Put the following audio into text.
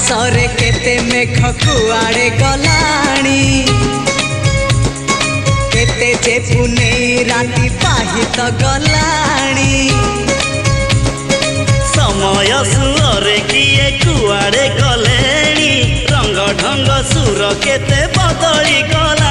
आकाशरे केते मेघ कुआड़े गलाणी केते जे पुनेई राति पाहित गलाणी समय सुरे किए कुआड़े गलेणी रंग ढंग सुर केते बदली गला।